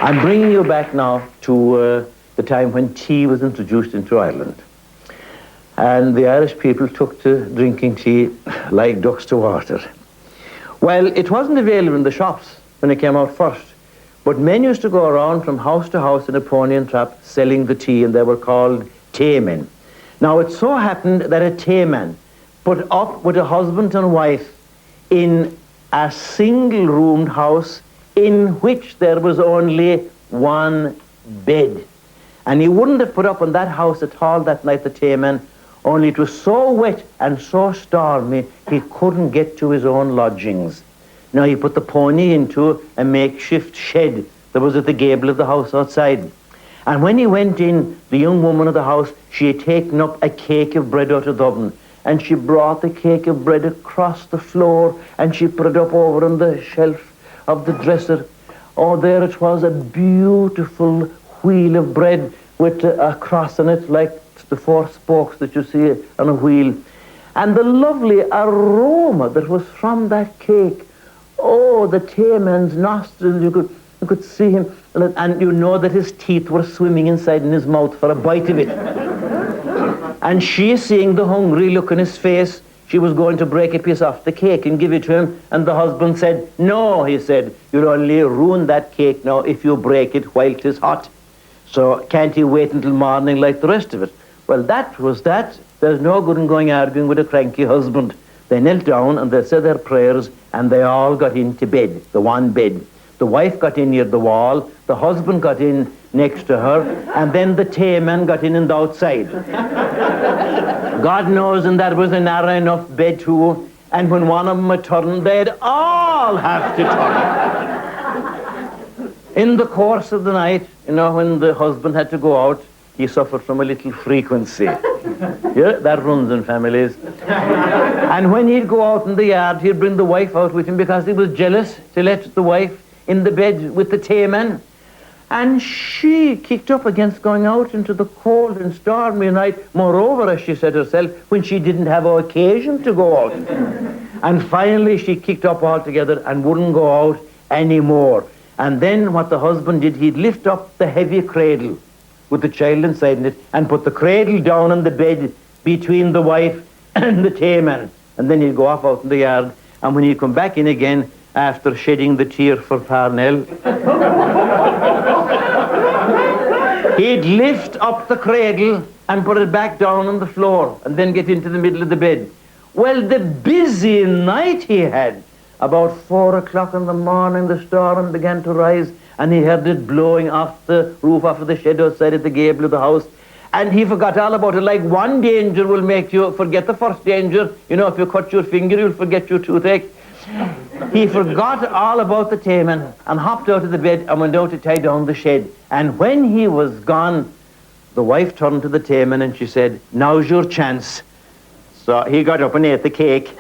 I'm bringing you back now to the time when tea was introduced into Ireland. And the Irish people took to drinking tea like ducks to water. Well, it wasn't available in the shops when it came out first, but men used to go around from house to house in a pony and trap selling the tea, and they were called taymen. Now, it so happened that a tayman put up with a husband and wife in a single-roomed house in which there was only one bed. And he wouldn't have put up in that house at all that night, the tayman, only it was so wet and so stormy he couldn't get to his own lodgings. Now, he put the pony into a makeshift shed that was at the gable of the house outside. And when he went in, the young woman of the house, she had taken up a cake of bread out of the oven, and she brought the cake of bread across the floor, and she put it up over on the shelf of the dresser. Oh, there it was, a beautiful wheel of bread with a cross on it, like the four spokes that you see on a wheel. And the lovely aroma that was from that cake. Oh, the tayman's nostrils, you could see him, and you know that his teeth were swimming inside in his mouth for a bite of it. And she, seeing the hungry look in his face, she was going to break a piece off the cake and give it to him, and the husband said, "No," he said, "you'll only ruin that cake now if you break it while 'tis hot. So can't you wait until morning like the rest of it?" Well, that was that. There's no good in going arguing with a cranky husband. They knelt down and they said their prayers, and they all got into bed, the one bed. The wife got in near the wall, the husband got in next to her, and then the tayman got in the outside. God knows, and that was a narrow enough bed too, and when one of them had turned, they'd all have to turn. In the course of the night, you know, when the husband had to go out, he suffered from a little frequency. Yeah, that runs in families. And when he'd go out in the yard, he'd bring the wife out with him because he was jealous to let the wife in the bed with the tayman. And she kicked up against going out into the cold and stormy night, moreover, as she said herself, when she didn't have occasion to go out. And finally she kicked up altogether and wouldn't go out anymore. And then what the husband did, he'd lift up the heavy cradle with the child inside it and put the cradle down on the bed between the wife and the tayman. And then he'd go off out in the yard, and when he'd come back in again after shedding the tear for Parnell, he'd lift up the cradle and put it back down on the floor and then get into the middle of the bed. Well, the busy night he had. About 4 o'clock in the morning, the storm began to rise, and he heard it blowing off the roof off of the shed outside at the gable of the house. And he forgot all about it. Like one danger will make you forget the first danger. You know, if you cut your finger, you'll forget your toothache. He forgot all about the tayman and hopped out of the bed and went out to tie down the shed. And when he was gone, the wife turned to the tayman and she said, "Now's your chance." So he got up and ate the cake.